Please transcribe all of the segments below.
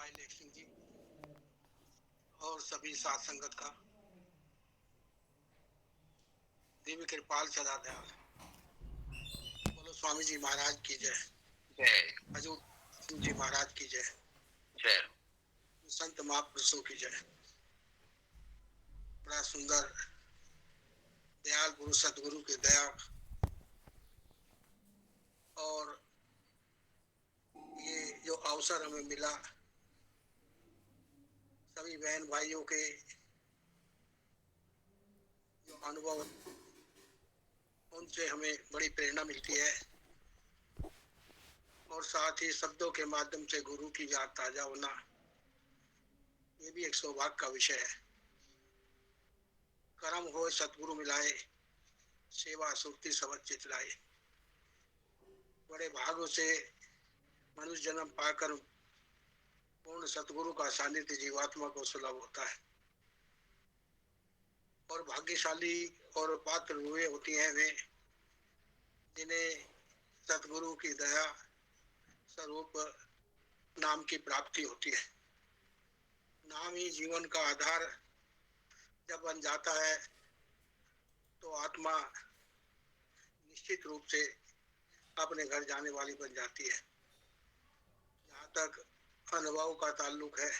भाई लेख सिंह जी और सभी साथ संगत का देवी कृपाल सदा दयाल। बोलो स्वामी जी महाराज की जय। जय हजूर सिंह जी महाराज की जय। जय। संत महापुरुषों की जय। बड़ा सुंदर दयाल पुरुष सतगुरु की दया और ये जो अवसर हमें मिला सभी बहन भाइयों के जो अनुभव उनसे हमें बड़ी प्रेरणा मिलती है और साथ ही शब्दों के माध्यम से गुरु की याद ताजा होना ये भी एक सौभाग्य का विषय है। कर्म हो सतगुरु मिलाए, सेवा सुक्ति सबद चितलाए। बड़े भागों से मनुष्य जन्म पाकर पूर्ण सतगुरु का सानिध्य जीवात्मा को सुलभ होता है और भाग्यशाली और पात्र हुए होती हैं वे जिन्हें सतगुरु की दया स्वरूप नाम की प्राप्ति होती है। नाम ही जीवन का आधार जब बन जाता है तो आत्मा निश्चित रूप से अपने घर जाने वाली बन जाती है। जहाँ तक अनुभव का ताल्लुक है,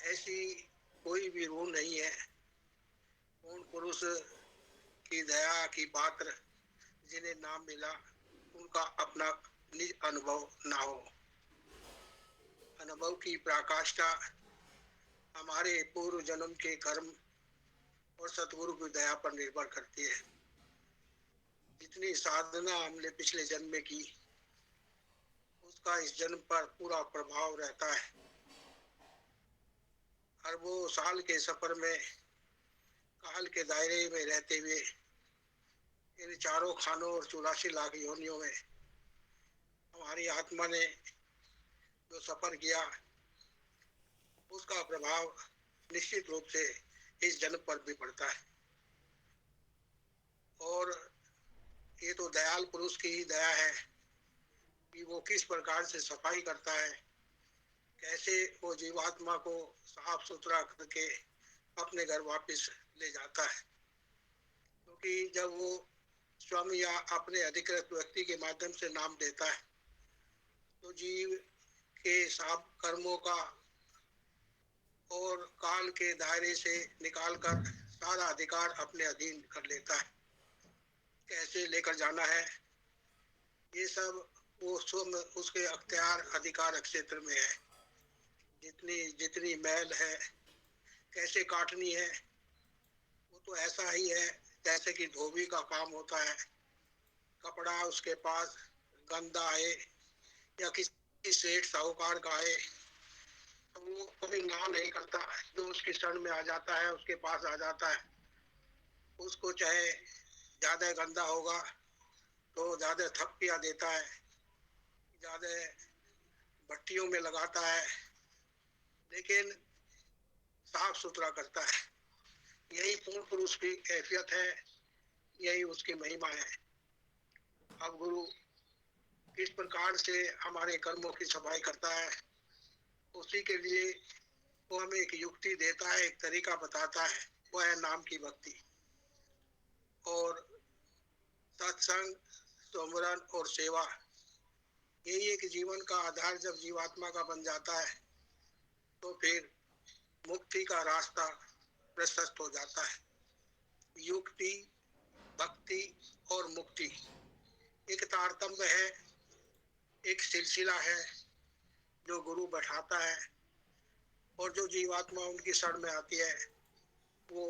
ऐसी कोई भी रूह नहीं है पूर्ण पुरुष की दया की पात्र जिन्हें नाम मिला उनका अपना निज अनुभव ना हो। अनुभव की पराकाष्ठा हमारे पूर्व जन्म के कर्म और सतगुरु की दया पर निर्भर करती है। जितनी साधना हमने पिछले जन्म में की उसका इस जन्म पर पूरा प्रभाव रहता है। अरबों साल के सफर में काल के दायरे में रहते हुए इन चारों खानों और 84 लाख योनियों में हमारी आत्मा ने जो सफर किया उसका प्रभाव निश्चित रूप से इस जन्म पर भी पड़ता है। और ये तो दयाल पुरुष की ही दया है कि वो किस प्रकार से सफाई करता है, कैसे वो जीवात्मा को साफ सुथरा करके अपने घर वापस ले जाता है। क्योंकि जब वो स्वयं या अपने अधिकृत व्यक्ति के माध्यम से नाम देता है तो जीव के साफ कर्मों का और काल के दायरे से निकालकर सारा अधिकार अपने अधीन कर लेता है। कैसे लेकर जाना है ये सब वो स्वयं उसके अख्तियार अधिकार क्षेत्र में है। जितनी जितनी मैल है कैसे काटनी है वो तो ऐसा ही है जैसे कि धोबी का काम होता है। कपड़ा उसके पास गंदा आए या किसी सेठ साहूकार का आए तो वो कभी ना नहीं करता, जो उसकी शरण में आ जाता है उसके पास आ जाता है। उसको चाहे ज्यादा गंदा होगा तो ज्यादा थप्पियां देता है, ज्यादा भट्टियों में लगाता है, लेकिन साफ सुथरा करता है। यही पूर्ण पुरुष की कैफियत है, यही उसकी महिमा है। अब गुरु किस प्रकार से हमारे कर्मों की सफाई करता है उसी के लिए वो हमें एक युक्ति देता है, एक तरीका बताता है, वो है नाम की भक्ति और सत्संग सुमरन और सेवा। यही एक जीवन का आधार जब जीवात्मा का बन जाता है तो फिर मुक्ति का रास्ता प्रशस्त हो जाता है। युक्ति भक्ति और मुक्ति एक तारतम्य है, एक सिलसिला है जो गुरु बैठाता है और जो जीवात्मा उनकी शरण में आती है वो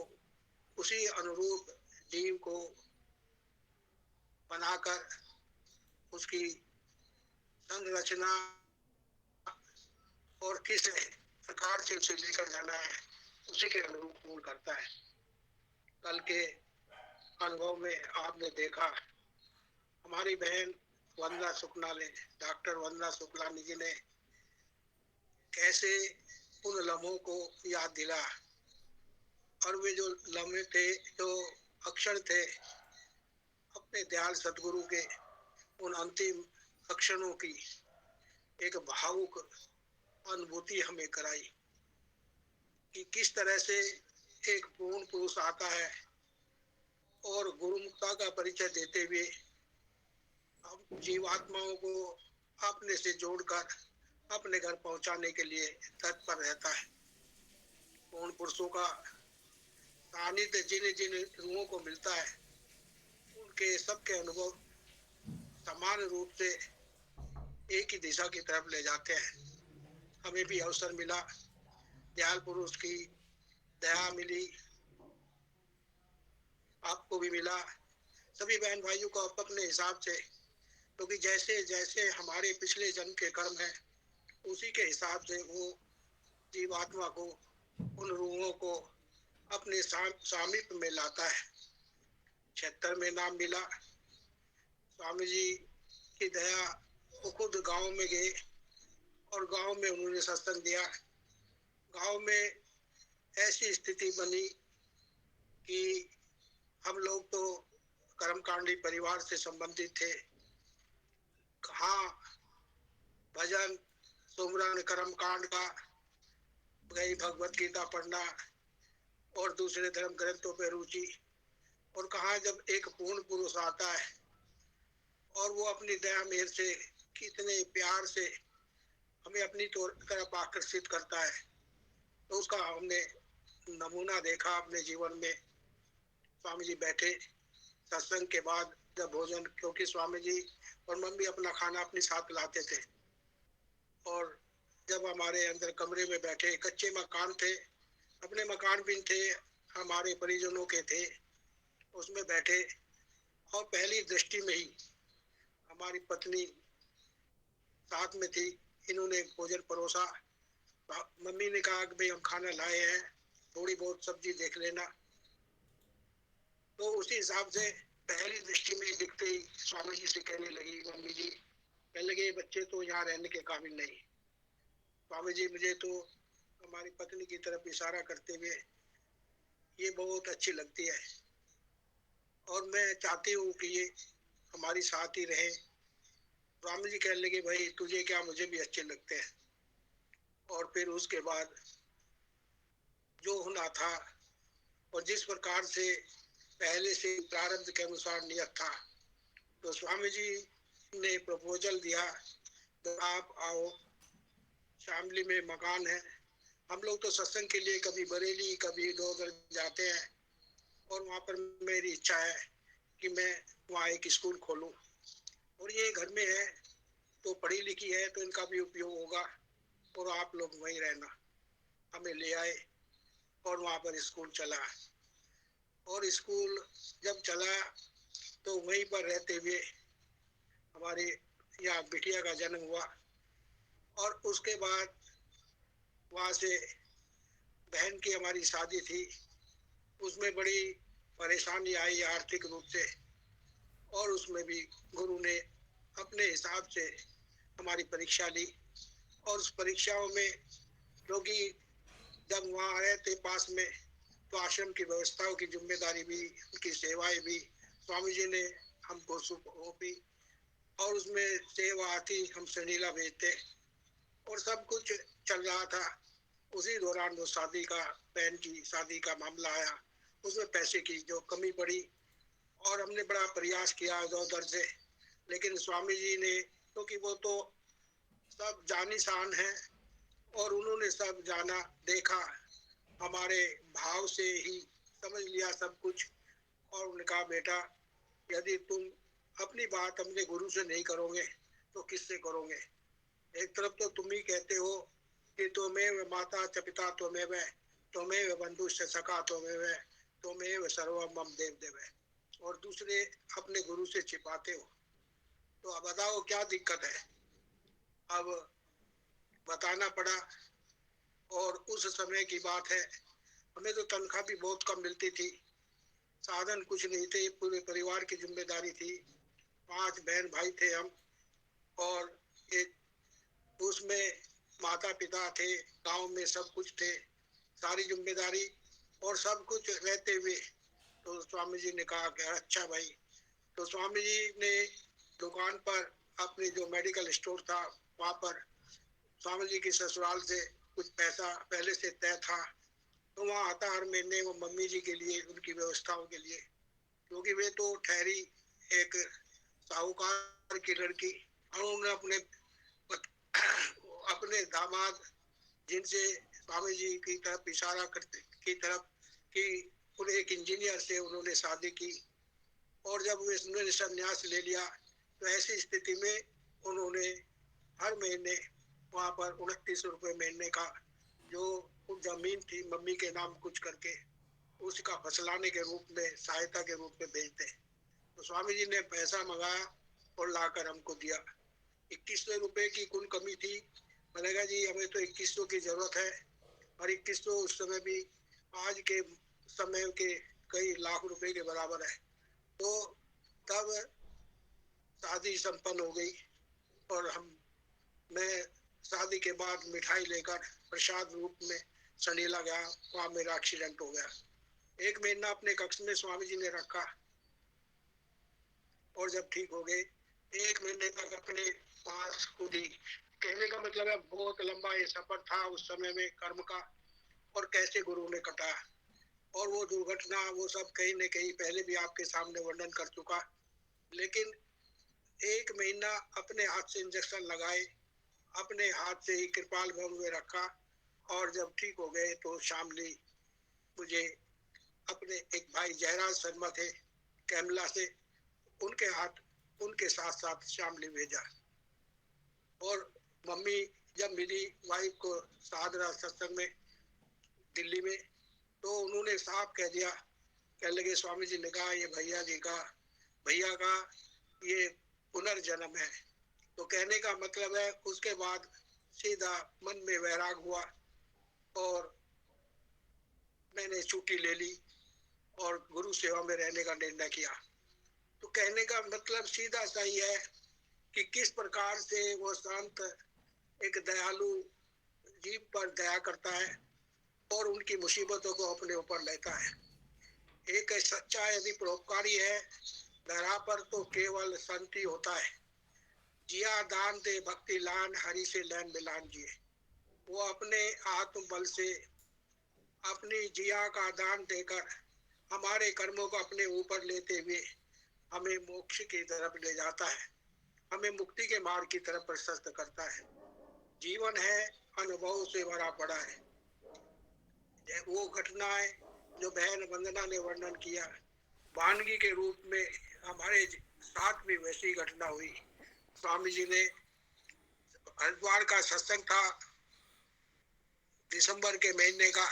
उसी अनुरूप जीव को बनाकर उसकी संरचना और किस प्रकार से उसे लेकर जाना है उसी के अनुरूप पूर्ण करता है। कल के अनुभव में आपने देखा हमारी बहन वंदना शुक्लानी, डॉक्टर वंदना शुक्लानी जी ने कैसे उन लम्हों को याद दिला और वे जो लम्हे थे, जो अक्षर थे अपने दयाल सतगुरु के उन अंतिम अक्षरों की एक भावुक अनुभूति हमें कराई कि किस तरह से एक पूर्ण पुरुष आता है और गुरुमुखता का परिचय देते हुए हम जीवात्माओं को अपने से जोड़कर अपने घर पहुंचाने के लिए तत्पर रहता है। पूर्ण पुरुषों का सानिध्य जिन जिन रूहों को मिलता है उनके सबके अनुभव समान रूप से एक ही दिशा की तरफ ले जाते हैं। हमें भी अवसर मिला, दयाल पुरुष की दया मिली, आपको भी मिला, सभी बहन भाइयों को अपने हिसाब से, क्योंकि जैसे जैसे हमारे पिछले जन्म के कर्म हैं उसी के हिसाब से वो जीवात्मा को, उन रूहों को अपने सामीप्य में लाता है। 76 में नाम मिला। स्वामी जी की दया, वो खुद गांव में गए और गांव में उन्होंने सत्संग दिया। गांव में ऐसी स्थिति बनी कि हम लोग तो कर्मकांडी परिवार से संबंधित थे। कहाँ भजन सुमरन कर्मकांड का, गई भगवत गीता पढ़ना और दूसरे धर्म ग्रंथों पर रुचि, और कहाँ जब एक पूर्ण पुरुष आता है और वो अपनी दया मेहर से कितने प्यार से हमें अपनी तरफ आकर्षित करता है, तो उसका हमने नमूना देखा अपने जीवन में। स्वामी जी बैठे सत्संग के बाद जब भोजन, क्योंकि स्वामी जी और मम्मी अपना खाना अपने साथ लाते थे, और जब हमारे अंदर कमरे में बैठे, कच्चे मकान थे, अपने मकान भी थे, हमारे परिजनों के थे, उसमें बैठे और पहली दृष्टि में ही हमारी पत्नी साथ में थी, इन्होंने भोजन परोसा। मम्मी ने कहा कि भाई हम खाना लाए हैं, थोड़ी बहुत सब्जी देख लेना। तो उसी हिसाब से पहली दृष्टि में दिखते ही स्वामी जी से कहने लगी, मम्मी जी कहने लगे बच्चे तो यहाँ रहने के काबिल नहीं। स्वामी जी मुझे तो हमारी पत्नी की तरफ इशारा करते हुए ये बहुत अच्छी लगती है और मैं चाहती हूँ कि ये हमारी साथ ही रहे। स्वामी जी कहने लगे भाई तुझे क्या, मुझे भी अच्छे लगते हैं। और फिर उसके बाद जो होना था और जिस प्रकार से पहले से प्रारब्ध के अनुसार नियत था, तो स्वामी जी ने प्रपोजल दिया तो आप आओ, शामली में मकान है। हम लोग तो सत्संग के लिए कभी बरेली कभी डोगर जाते हैं, और वहाँ पर मेरी इच्छा है कि मैं वहाँ एक स्कूल खोलूँ, और ये घर में है तो पढ़ी लिखी है तो इनका भी उपयोग होगा, और आप लोग वहीं रहना। हमें ले आए और वहाँ पर स्कूल चला, और स्कूल जब चला तो वहीं पर रहते हुए हमारे यहाँ बिटिया का जन्म हुआ, और उसके बाद वहाँ से बहन की हमारी शादी थी, उसमें बड़ी परेशानी आई आर्थिक रूप से, और उसमें भी गुरु ने अपने हिसाब से हमारी परीक्षा ली। और उस परीक्षाओं में, क्योंकि जब वहाँ आए थे पास में, तो आश्रम की व्यवस्थाओं की जिम्मेदारी भी, उनकी सेवाएं भी स्वामी जी ने हमको सौंपी, और उसमें सेवा आती, हम सनीला भेजते और सब कुछ चल रहा था। उसी दौरान वो शादी का, बहन की शादी का मामला आया, उसमें पैसे की जो कमी पड़ी, और हमने बड़ा प्रयास किया इधर उधर से, लेकिन स्वामी जी ने, क्योंकि वो तो सब जानी शान है और उन्होंने सब जाना देखा, हमारे भाव से ही समझ लिया सब कुछ, और उन्होंने कहा बेटा यदि तुम अपनी बात अपने गुरु से नहीं करोगे तो किससे करोगे। एक तरफ तो तुम ही कहते हो कि त्वमेव माता च पिता त्वमेव, त्वमेव बंधुश्च सखा त्वमेव, त्वमेव सर्वं मम देव देव, और दूसरे अपने गुरु से छिपाते हो। तो अब बताओ क्या दिक्कत है। अब बताना पड़ा, और उस समय की बात है, हमें तो तनख्वाह भी बहुत कम मिलती थी, साधन कुछ नहीं थे, पूरे परिवार की जिम्मेदारी थी, 5 बहन भाई थे हम, और एक उसमें माता पिता थे, गांव में सब कुछ थे, सारी जिम्मेदारी और सब कुछ रहते हुए, तो स्वामी जी ने कहा कि अच्छा भाई। तो स्वामी जी ने दुकान पर अपनी जो मेडिकल स्टोर था वहाँ पर स्वामी जी की ससुराल से कुछ पैसा पहले से तय था, तो वहाँ आता हर महीने वो मम्मी जी के लिए, उनकी व्यवस्थाओं के लिए, क्योंकि वे तो ठहरी एक साहूकार की लड़की, और उन्होंने अपने दामाद, जिनसे स्वामी जी की तरफ इशारा करते की तरफ कि उन्हें एक इंजीनियर से उन्होंने शादी की, और जब उन्होंने संन्यास ले लिया तो ऐसी स्थिति में उन्होंने हर महीने वहाँ पर 29 रुपये महीने का जो जमीन थी मम्मी के नाम कुछ करके उसका फसलाने के रूप में, सहायता के रूप में भेजते। तो स्वामी जी ने पैसा मंगाया और लाकर हमको दिया। 2100 रुपये की कुल कमी थी। मैंने कहा जी हमें तो 2100 की जरूरत है, और 2100 उस समय भी आज के समय के कई लाख रुपए के बराबर है। तो तब शादी संपन्न हो गई, और मैं शादी के बाद मिठाई लेकर प्रसाद रूप में सनीला गया, वहाँ मेरा एक्सीडेंट हो गया। एक महीना अपने कक्ष में स्वामी जी ने रखा, और जब ठीक हो गए 1 महीने तक अपने पास खुद ही, कहने का मतलब है बहुत लंबा ये सफर था उस समय में कर्म का, और कैसे गुरु ने कटाया, और वो दुर्घटना वो सब कहीं न कहीं पहले भी आपके सामने वर्णन कर चुका। लेकिन 1 महीना अपने हाथ से इंजेक्शन लगाए, अपने हाथ से ही कृपाल भवन में रखा, और जब ठीक हो गए तो शामली मुझे अपने एक भाई जयराज शर्मा थे कैमला से, उनके साथ साथ शामली भेजा। और मम्मी जब मिली वाइफ को सादरा सत्संग में दिल्ली में, तो उन्होंने साफ कह दिया, कह लगे स्वामी जी ने कहा ये भैया का ये पुनर्जन्म है। तो कहने का मतलब है उसके बाद सीधा मन में वैराग हुआ, और मैंने छुट्टी ले ली और गुरु सेवा में रहने का निर्णय किया। तो कहने का मतलब सीधा सही है कि किस प्रकार से वो संत एक दयालु जीव पर दया करता है और उनकी मुसीबतों को अपने ऊपर लेता है। एक सच्चा यदि परोपकारी है धरा पर तो केवल संत ही होता है। जिया दान दे भक्ति लान, हरि से लैन मिलान जिए। वो अपने आत्म बल से अपनी जिया का दान देकर हमारे कर्मों को अपने ऊपर लेते हुए हमें मोक्ष की तरफ ले जाता है, हमें मुक्ति के मार्ग की तरफ प्रशस्त करता है। जीवन है अनुभव से भरा पड़ा है। वो घटनाएं जो बहन वंदना ने वर्णन किया, वानगी के रूप में हमारे साथ भी वैसी घटना हुई। स्वामी जी ने हरिद्वार का सत्संग था, दिसंबर के महीने का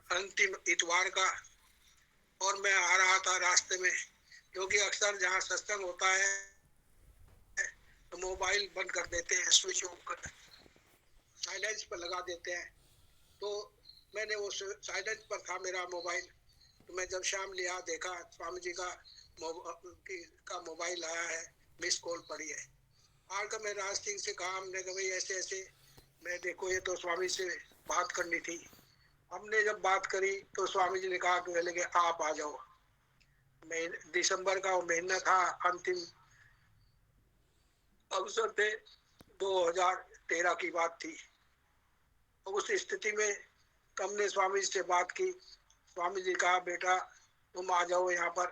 अंतिम इतवार का, और मैं आ रहा था रास्ते में, क्योंकि अक्सर जहाँ सत्संग होता है तो मोबाइल बंद कर देते हैं, स्विच ऑफ कर साइलेंस पर लगा देते हैं। तो मैंने वो साइलेंस पर था मेरा मोबाइल, तो मैं जब शाम लिया देखा स्वामी जी का मोबाइल आया है, मिस कॉल पड़ी है। आकर मैं राज सिंह से कहा, हमने कहा भाई ऐसे ऐसे, मैं देखो ये तो स्वामी से बात करनी थी। हमने जब बात करी तो स्वामी जी ने कहा कि लगे आप आ जाओ। दिसंबर का वो महीना था, अंतिम अवसर थे, 2013 की बात थी। उस स्थिति में हमने स्वामी जी से बात की। स्वामी जी कहा बेटा तुम आ जाओ यहाँ पर।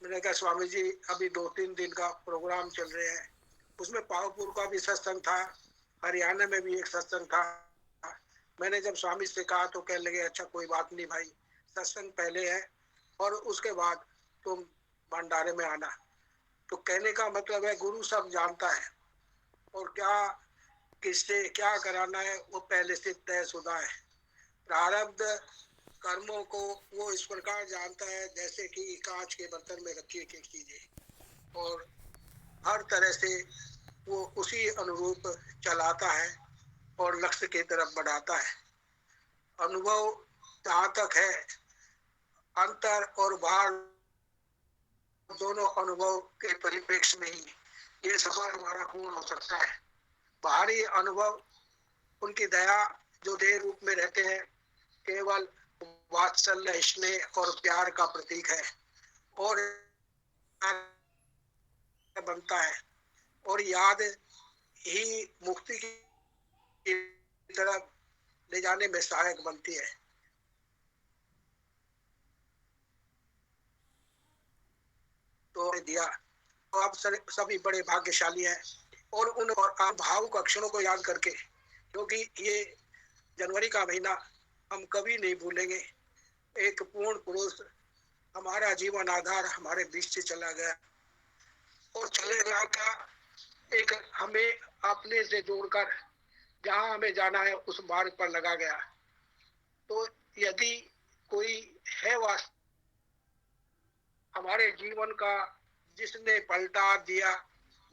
मैंने कहा स्वामी जी अभी 2-3 दिन का प्रोग्राम चल रहे हैं, उसमें पावपुर का भी सत्संग था, हरियाणा में भी एक सत्संग था। मैंने जब स्वामी से कहा तो कहने लगे अच्छा कोई बात नहीं भाई, सत्संग पहले है और उसके बाद तुम भंडारे में आना। तो कहने का मतलब है गुरु सब जानता है, और क्या किससे क्या कराना है वो पहले से तयशुदा है। प्रारब्ध कर्मों को वो इस प्रकार जानता है जैसे कि कांच के बर्तन में रखी एक चीजें, और हर तरह से वो उसी अनुरूप चलाता है और लक्ष्य की तरफ बढ़ाता है। अनुभव जहाँ तक है, अंतर और बाहर दोनों अनुभव के परिप्रेक्ष्य में ही ये सफर हमारा पूर्ण हो सकता है। बाहरी अनुभव उनकी दया जो देह रूप में रहते हैं केवल वात्सल्य, स्नेह और प्यार का प्रतीक है, और बनता है और याद ही मुक्ति की तरफ ले जाने में सहायक बनती है। तो दिया तो आप सभी बड़े भाग्यशाली हैं और उन भावुक अक्षरों को याद करके, क्योंकि ये जनवरी का महीना हम कभी नहीं भूलेंगे। एक पूर्ण पुरुष हमारा जीवन आधार हमारे बीच से चला गया और चले गया का एक हमें अपने से जोड़कर जहां हमें जाना है उस मार्ग पर लगा गया। तो यदि कोई है वास्तव हमारे जीवन का जिसने पलटा दिया,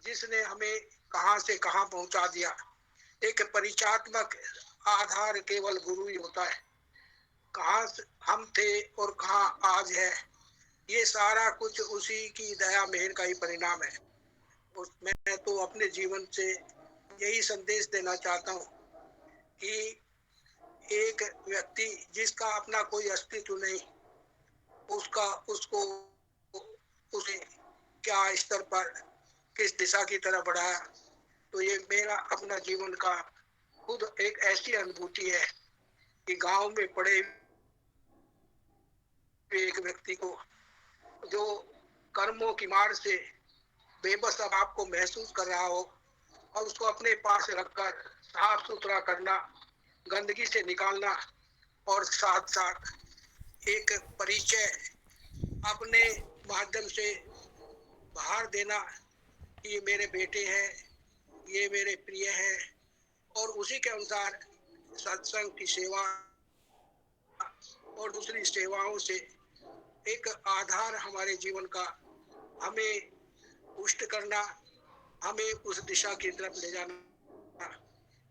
जिसने हमें कहां से कहां पहुंचा दिया, एक परिचयात्मक आधार केवल गुरु ही होता है। कहां हम थे और कहां आज है, ये सारा कुछ उसी की दया मेहर का ही परिणाम है। मैं तो अपने जीवन से यही संदेश देना चाहता हूँ कि एक व्यक्ति जिसका अपना कोई अस्तित्व नहीं, उसका उसको उसे क्या स्तर पर किस दिशा की तरफ बढ़ाया। तो ये मेरा अपना जीवन का खुद एक ऐसी अनुभूति है कि गांव में पड़े एक व्यक्ति को जो कर्मों की मार से बेबस अब आपको महसूस कर रहा हो और उसको अपने पास रखकर साफ सुथरा करना, गंदगी से निकालना और साथ साथ एक परिचय अपने माध्यम से बाहर देना कि ये मेरे बेटे हैं, ये मेरे प्रिय हैं, और उसी के अनुसार सत्संग की सेवा और दूसरी सेवाओं से एक आधार हमारे जीवन का हमें पुष्ट करना, हमें उस दिशा की तरफ ले जाना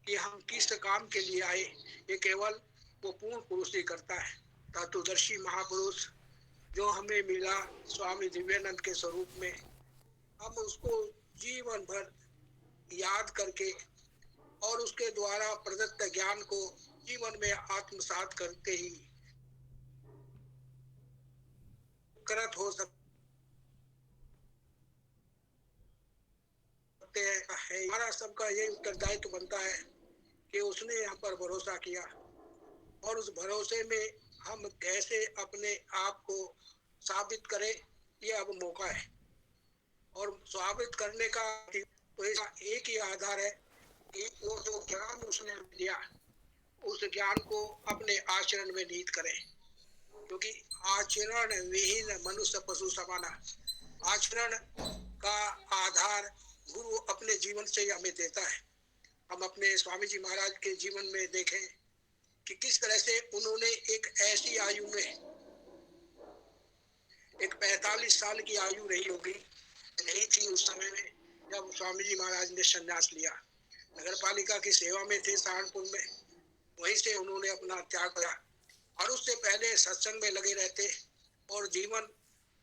कि हम किस काम के लिए आए, ये केवल वो पूर्ण पुरुष ही करता है। तत्वदर्शी महापुरुष जो हमें मिला स्वामी दिव्यानंद के स्वरूप में, हम उसको जीवन भर याद करके और उसके द्वारा प्रदत्त ज्ञान को जीवन में आत्मसात करके ही करत हो सकते हैं। हमारा सबका यही उत्तरदायित्व बनता है कि उसने हम पर भरोसा किया और उस भरोसे में हम कैसे अपने आप को साबित करें, ये अब मौका है। और साबित करने का तो एक ही आधार है कि वो जो ज्ञान उसने दिया उस ज्ञान को अपने आचरण में निहित करें, क्योंकि आचरण विहीन मनुष्य पशु समाना। आचरण का आधार गुरु अपने जीवन से हमें देता है। हम अपने स्वामी जी महाराज के जीवन में देखें कि किस तरह से उन्होंने एक ऐसी आयु में, एक 45 साल की आयु रही होगी, नहीं थी उस समय में जब स्वामी जी महाराज ने संन्यास लिया। नगर पालिका की सेवा में थे सहारनपुर में, वहीं से उन्होंने अपना त्याग किया और उससे पहले सत्संग में लगे रहते और जीवन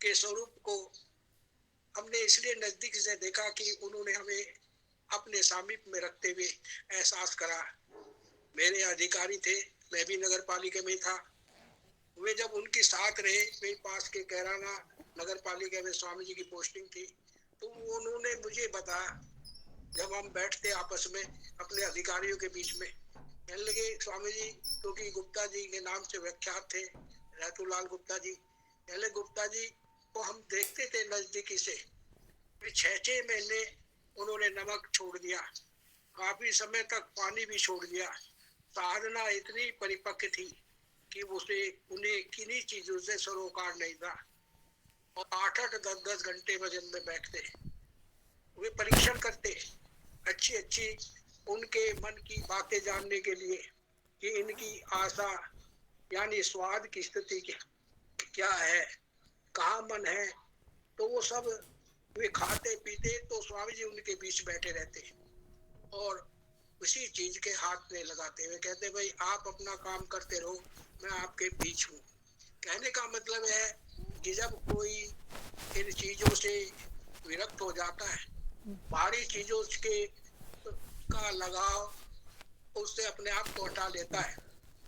के स्वरूप को हमने इसलिए नजदीक से देखा कि उन्होंने हमें अपने सामीप्य में रखते हुए एहसास करा। मेरे अधिकारी थे, मैं भी नगर पालिका में था, वे जब उनके साथ रहे, मेरे पास के कैराना नगर पालिका में स्वामी जी की पोस्टिंग थी, तो उन्होंने मुझे बताया, जब हम बैठते आपस में अपने अधिकारियों के बीच में, कहने लगे स्वामी जी, क्योंकि गुप्ता जी के नाम से विख्यात थे, रतुलाल गुप्ता जी, कहले गुप्ता जी को हम देखते थे नजदीकी से, फिर 6-6 महीने उन्होंने नमक छोड़ दिया, काफी समय तक पानी भी छोड़ दिया। साधना इतनी परिपक्व थी कि उसे उन्हें किन्हीं चीजों से सरोकार नहीं था और 8-8 10-10 घंटे भजन में बैठते, वे परीक्षण करते अच्छी अच्छी उनके मन की बातें जानने के लिए कि इनकी आशा यानी स्वाद की स्थिति क्या है, कहाँ मन है। तो वो सब वे खाते पीते तो स्वामी जी उनके बीच बैठे रहते और उसी चीज के हाथ में लगाते हुए कहते, भाई आप अपना काम करते रहो, मैं आपके बीच हूँ। कहने का मतलब है कि जब कोई इन चीजों से विरक्त हो जाता है, बाहरी चीजों के का लगाव उससे अपने आप को हटा लेता है,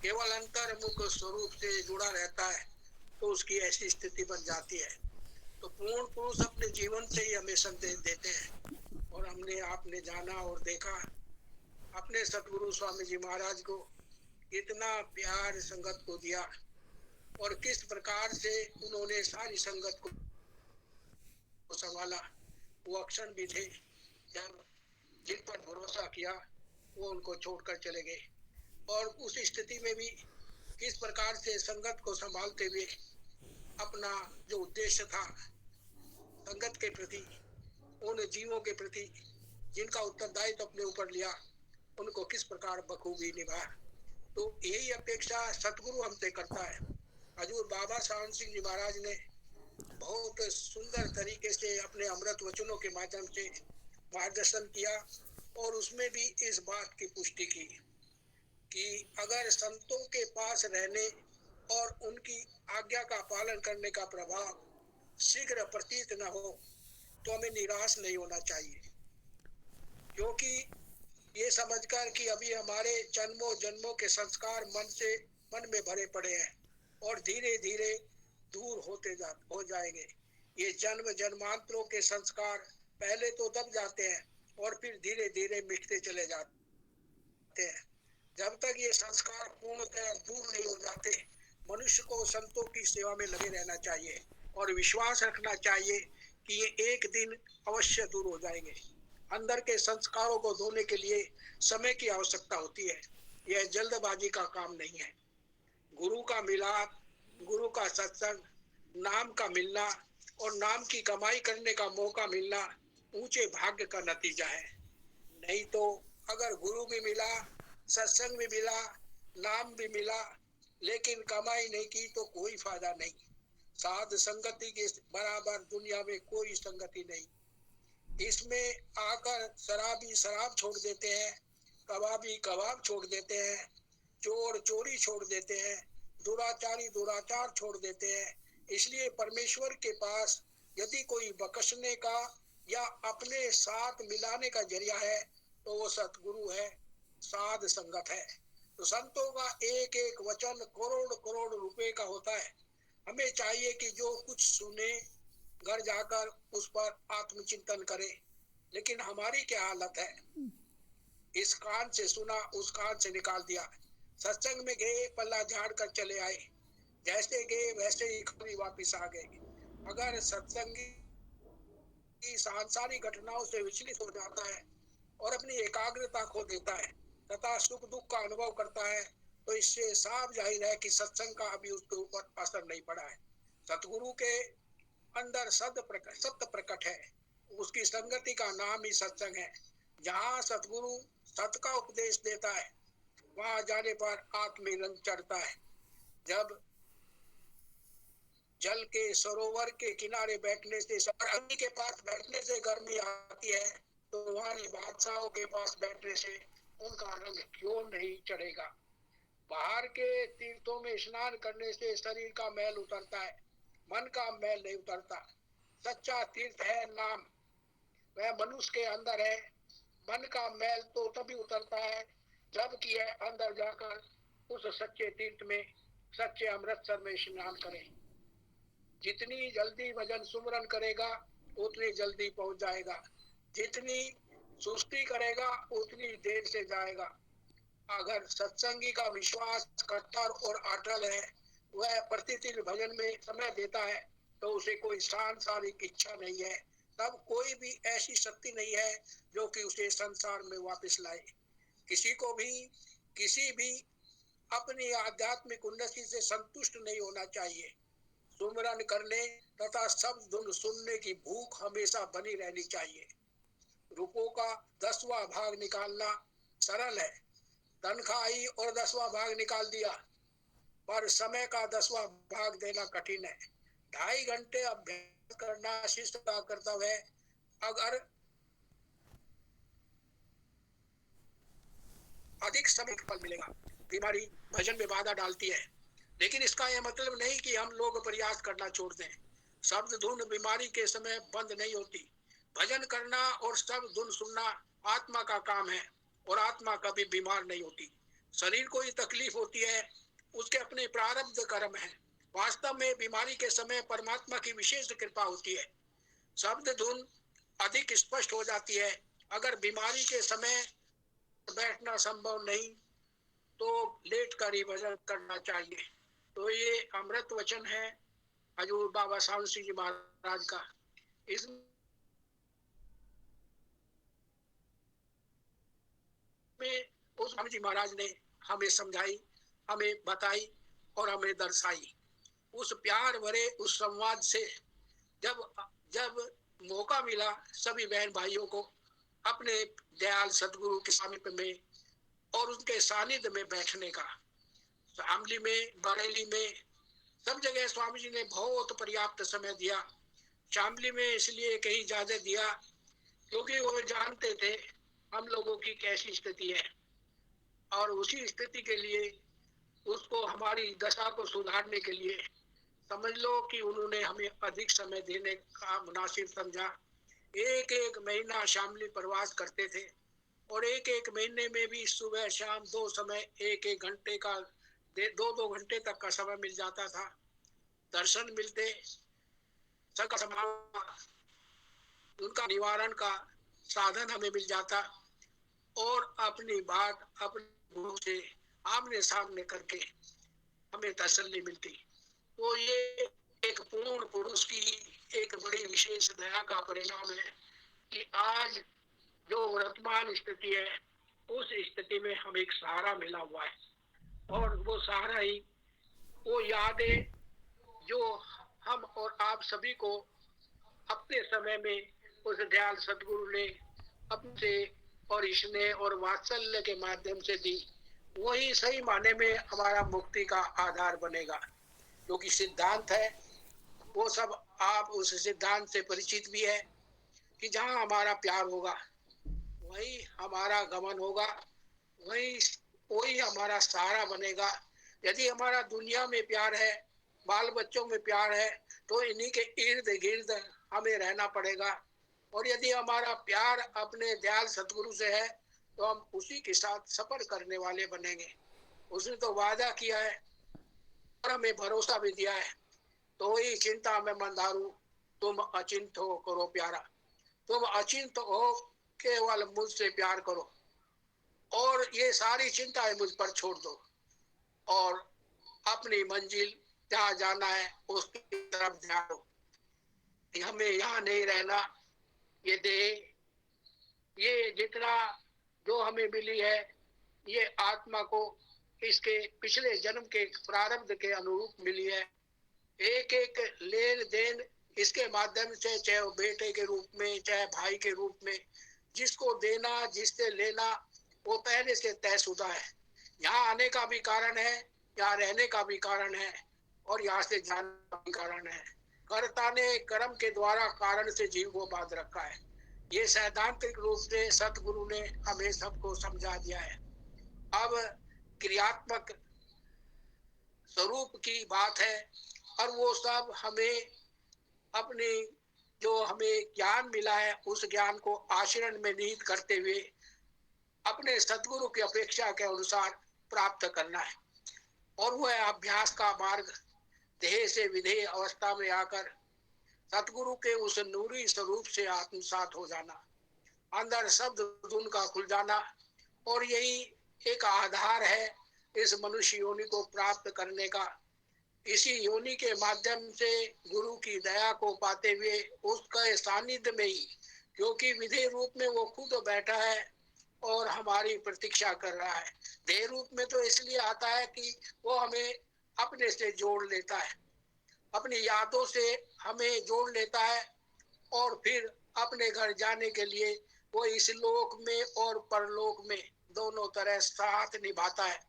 केवल अंतर्मुख स्वरूप से जुड़ा रहता है, तो उसकी ऐसी स्थिति बन जाती है। तो पूर्ण पुरुष अपने जीवन से ही हमें संदेश देते हैं और हमने आपने जाना और देखा अपने सतगुरु स्वामी जी महाराज को कितना प्यार संगत को दिया और किस प्रकार से उन्होंने सारी संगत को संभाला। वो अक्षण भी थे जब जिन पर भरोसा किया वो उनको छोड़कर चले गए, और उस स्थिति में भी किस प्रकार से संगत को संभालते हुए अपना जो उद्देश्य था संगत के प्रति, उन जीवों के प्रति जिनका उत्तरदायित्व अपने ऊपर लिया, उनको किस प्रकार बखूबी निभाया। तो यही अपेक्षा सतगुरु हमसे करता है। हजूर बाबा सावन सिंह जी महाराज ने बहुत सुंदर तरीके से अपने अमृत वचनों के माध्यम से मार्गदर्शन किया, और उसमें भी इस बात की पुष्टि की कि अगर संतों के पास रहने और उनकी आज्ञा का पालन करने का प्रभाव शीघ्र प्रतीत न हो तो हमें निराश नहीं होना चाहिए, क्योंकि ये समझकर कि अभी हमारे जन्मों जन्मों के संस्कार मन में भरे पड़े हैं और धीरे धीरे दूर हो जाएंगे। ये जन्म जन्मांतरों के संस्कार पहले तो दब जाते हैं और फिर धीरे धीरे मिटते चले जाते हैं। जब तक ये संस्कार पूर्णतः दूर नहीं हो जाते, मनुष्य को संतों की सेवा में लगे रहना चाहिए और विश्वास रखना चाहिए कि ये एक दिन अवश्य दूर हो जाएंगे। अंदर के संस्कारों को धोने के लिए समय की आवश्यकता होती है, यह जल्दबाजी का काम नहीं है। गुरु का मिलाप, गुरु का सत्संग, नाम का मिलना और नाम की कमाई करने का मौका मिलना ऊंचे भाग्य का नतीजा है। नहीं तो अगर गुरु भी मिला, सत्संग भी मिला, नाम भी मिला, लेकिन कमाई नहीं की तो कोई फायदा नहीं। साध संगति के बराबर दुनिया में कोई संगति नहीं। इसमें आकर शराबी शराब छोड़ देते हैं, कबाबी कबाब छोड़ देते हैं, चोर चोरी छोड़ देते हैं, दुराचारी दुराचार छोड़ देते हैं। इसलिए परमेश्वर के पास यदि कोई बख्शने का या अपने साथ मिलाने का जरिया है तो वो सतगुरु है, साध संगत है। तो संतों का एक एक वचन करोड़ करोड़ रुपए का होता है। हमें चाहिए कि जो कुछ सुने घर जाकर उस पर आत्मचिंतन करें, लेकिन हमारी क्या हालत है, इस कान से सुना उस कान से निकाल दिया। सत्संग में गए, पल्ला झाड़ कर चले आए, जैसे गए वैसे ही खाली वापिस आ गए। अगर सत्संगी सांसारिक घटनाओं से विचलित हो जाता है और अपनी एकाग्रता खो देता है तथा सुख दुख का अनुभव करता है, तो इससे साफ जाहिर है कि सत्संग का अभी उसके ऊपर असर नहीं पड़ा है। सतगुरु के अंदर सत्य प्रकट है, उसकी संगति का नाम ही सत्संग है। जहाँ सतगुरु सत्य का उपदेश देता है वहां जाने पर आत्म रंग चढ़ता है। जब जल के सरोवर के किनारे बैठने से, अग्नि के पास बैठने से गर्मी आती है, तो वहां बादशाहों के पास बैठने से उनका रंग क्यों नहीं चढ़ेगा। बाहर के तीर्थों में स्नान करने से शरीर का मैल उतरता है, मन का मैल नहीं उतरता। सच्चा तीर्थ है नाम, वह मनुष्य के अंदर है। मन का मैल तो तभी उतरता है जबकि यह अंदर जाकर उस सच्चे तीर्थ में, सच्चे अमृतसर में स्नान करे। जितनी जल्दी भजन सुमरन करेगा उतनी जल्दी पहुंच जाएगा, जितनी सुस्ती करेगा उतनी देर से जाएगा। अगर सत्संगी का विश्वास कट्टर और अटल है, वह प्रतिदिन भजन में समय देता है, तो उसे कोई सांसारिक इच्छा नहीं है, तब कोई भी ऐसी शक्ति नहीं है जो कि उसे संसार में वापस लाए। किसी भी अपनी आध्यात्मिक उन्नति से संतुष्ट नहीं होना चाहिए। सुमरन करने तथा शब्द धुन सुनने की भूख हमेशा बनी रहनी चाहिए। रुपयों का 10वां भाग निकालना सरल है, तनख्वाह आई और 10वां भाग निकाल दिया, पर समय का 10वां भाग देना कठिन है। 2.5 घंटे अभ्यास करना शिष्य का कर्तव्य है। अगर अधिक समय फल मिलेगा। बीमारी भजन में बाधा डालती है, लेकिन इसका यह मतलब नहीं कि हम लोग प्रयास करना छोड़ दें। शब्द धुन बीमारी के समय बंद नहीं होती। भजन करना और शब्द धुन सुनना आत्मा का काम है और आत्मा कभी बीमार नहीं होती। शरीर को ही तकलीफ होती है, उसके अपने प्रारब्ध कर्म है। वास्तव में बीमारी के समय परमात्मा की विशेष कृपा होती है। शब्द धुन अधिक स्पष्ट हो जाती है अगर बीमारी के समय बैठना संभव नहीं तो लेट कर ही भजन करना चाहिए। तो ये अमृत वचन है हजूर बाबा साहब सिंह जी महाराज का। इसमें उस स्वामी जी महाराज ने हमें समझाई, हमें बताई और हमें दर्शाई। उस प्यार भरे उस संवाद से जब जब मौका मिला सभी बहन भाइयों को अपने दयाल सदगुरु के समीप में और उनके सानिध्य में बैठने का, शामली में, बरेली में, सब जगह स्वामी जी ने बहुत पर्याप्त समय दिया। शामली में इसलिए कहीं ज्यादा दिया क्योंकि वो जानते थे हम लोगों की कैसी स्थिति है और उसी स्थिति के लिए उसको हमारी दशा को सुधारने के लिए समझ लो कि उन्होंने हमें अधिक समय देने का मुनासिब समझा। एक एक महीना शामली प्रवास करते थे और एक एक महीने में भी सुबह शाम दो समय एक एक घंटे का दो दो घंटे तक का समय मिल जाता था। दर्शन मिलते, सबका समाधान, उनका निवारण का साधन हमें मिल जाता और अपनी बात अपने गुरु से आमने सामने करके हमें तसल्ली मिलती। तो ये एक पूर्ण पुरुष की एक बड़ी विशेष दया का परिणाम है कि आज जो वर्तमान स्थिति है उस स्थिति में हमें एक सहारा मिला हुआ है और वो सहारा ही वो यादें जो हम और आप सभी को अपने समय में उस दयाल सदगुरु ने अपने और स्नेह और वात्सल्य के माध्यम से दी, वही सही माने में हमारा मुक्ति का आधार बनेगा। क्योंकि सिद्धांत है वो सब, आप उस सिद्धांत से परिचित भी है कि जहाँ हमारा प्यार होगा वही हमारा गमन होगा, वही वही हमारा सहारा बनेगा। यदि हमारा दुनिया में प्यार है, बाल बच्चों में प्यार है, तो इन्हीं के इर्द गिर्द हमें रहना पड़ेगा। और यदि हमारा प्यार अपने दयाल सतगुरु से है तो हम उसी के साथ सफर करने वाले बनेंगे। उसने तो वादा किया है और हमें भरोसा भी दिया है। तो वही चिंता में मंदारू तुम अचिंत हो करो प्यारा, तुम अचिंत हो केवल मुझसे प्यार करो और ये सारी चिंताएं मुझ पर छोड़ दो और अपनी मंजिल जहाँ जाना है उसकी तरफ ध्यान दो। हमें यहाँ नहीं रहना, ये देह, ये जितना जो हमें मिली है ये आत्मा को इसके पिछले जन्म के प्रारब्ध के अनुरूप मिली है। एक एक लेन देन इसके माध्यम से, चाहे वो बेटे के रूप में चाहे भाई के रूप में, जिसको देना जिससे लेना वो पहले से तयशुदा है। यहाँ आने का भी कारण है, यहाँ रहने का भी कारण है और यहाँ से जाने का भी कारण है। कर्ता ने कर्म के द्वारा कारण से जीव को बांध रखा है। ये सैद्धांतिक रूप से सतगुरु ने हमें सबको समझा दिया है। अब क्रियात्मक स्वरूप की बात है और वो सब हमें अपने जो हमें ज्ञान मिला है उस ज्ञान को आचरण में निहित करते हुए अपने सतगुरु की अपेक्षा के अनुसार प्राप्त करना है। और वह अभ्यास का मार्ग देह से विधेय अवस्था में आकर सतगुरु के उस नूरी स्वरूप से आत्मसात हो जाना, अंदर शब्द धुन का खुल जाना। और यही एक आधार है इस मनुष्य योनि को प्राप्त करने का। इसी योनि के माध्यम से गुरु की दया को पाते हुए उसका सानिध्य में ही, क्योंकि विधेय रूप में वो खुद बैठा है और हमारी प्रतीक्षा कर रहा है। देह रूप में तो इसलिए आता है कि वो हमें अपने से जोड़ लेता है, अपनी यादों से हमें जोड़ लेता है और फिर अपने घर जाने के लिए वो इस लोक में और परलोक में दोनों तरह साथ निभाता है।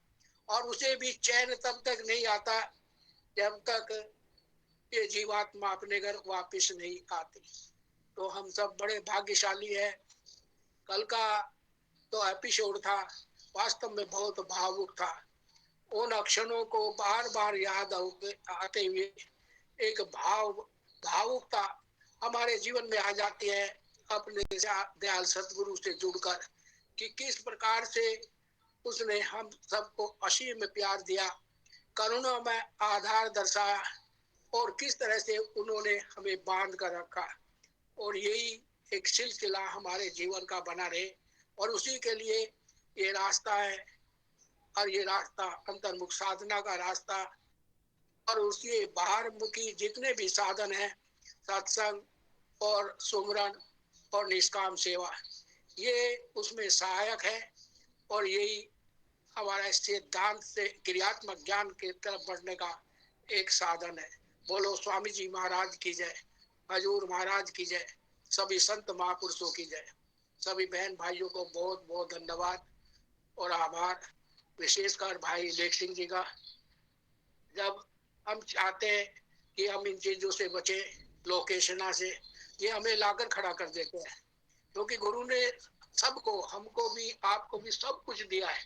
और उसे भी चैन तब तक नहीं आता जब तक ये जीवात्मा अपने घर वापस नहीं आती। तो हम सब बड़े भाग्यशाली है। कल का तो एपिसोड था, वास्तव में बहुत भावुक था। उन क्षणों को बार बार याद आते हुए एक भावुकता हमारे जीवन में आ जाती है अपने दयाल सतगुरु से जुड़कर, कि किस प्रकार से उसने हम सबको असीम प्यार दिया, करुणा में आधार दर्शाया और किस तरह से उन्होंने हमें बांध कर रखा। और यही एक सिलसिला हमारे जीवन का बना रहे, और उसी के लिए ये रास्ता है, और ये रास्ता अंतर्मुख साधना का रास्ता, और उसके बाहर मुखी जितने भी साधन हैं, सत्संग और सुमरन और निष्काम सेवा, ये उसमें सहायक है, और यही हमारा सिद्धांत से क्रियात्मक ज्ञान की तरफ बढ़ने का एक साधन है। बोलो स्वामी जी महाराज की जय, हजूर महाराज की जय, सभी संत महापुरुषों की जय। सभी बहन भाइयों को बहुत बहुत धन्यवाद और आभार, विशेषकर भाई लेख सिंह जी का। जब हम चाहते हैं कि हम इन चीजों से बचे, लोकेशना से, ये हमें लाकर खड़ा कर देते हैं, क्योंकि गुरु ने सबको, हमको भी आपको भी सब कुछ दिया है,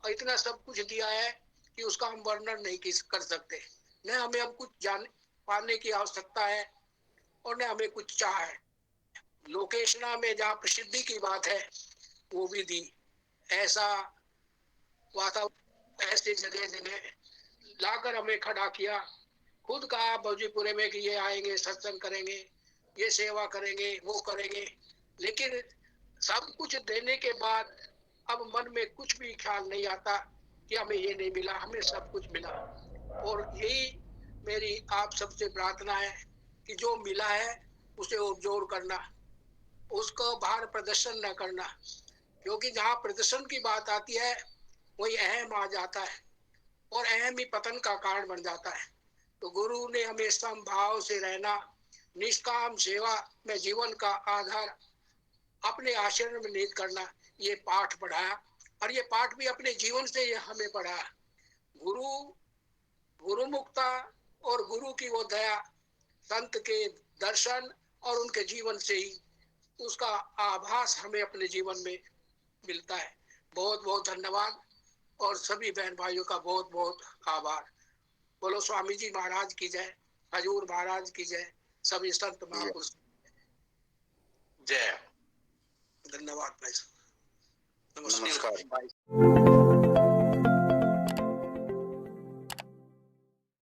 और इतना सब कुछ दिया है कि उसका हम वर्णन नहीं कर सकते। न हमें अब कुछ जान पाने की आवश्यकता है, और न हमें कुछ चाह है। लोकेशना में जहाँ प्रसिद्धि की बात है वो भी दी, ऐसा वातावरण, ऐसे जगह जगह लाकर हमें खड़ा किया। खुद कहा भौजीपुरे में कि ये आएंगे, सत्संग करेंगे, ये सेवा करेंगे, वो करेंगे, लेकिन सब कुछ देने के बाद अब मन में कुछ भी ख्याल नहीं आता कि हमें ये नहीं मिला, हमें सब कुछ मिला। और यही मेरी आप सबसे प्रार्थना है कि जो मिला है उसे उपजोर करना, उसको बाहर प्रदर्शन न करना, क्योंकि जहाँ प्रदर्शन की बात आती है वही अहम आ जाता है, और अहम ही पतन का कारण बन जाता है। तो गुरु ने हमें समभाव से रहना, निष्काम सेवा में जीवन का आधार अपने आचरण में निहित करना, ये पाठ पढ़ाया, और ये पाठ भी अपने जीवन से ये हमें पढ़ाया। गुरु गुरुमुखता और गुरु की वो दया, संत के दर्शन और उनके जीवन से ही उसका आभास हमें अपने जीवन में मिलता है। बहुत बहुत धन्यवाद, और सभी बहन भाइयों का बहुत बहुत आभार। बोलो स्वामी जी महाराज की जय, हजूर महाराज की जय, सभी संत महापुरुष जय। धन्यवाद भाई साहब, नमस्कार भाई।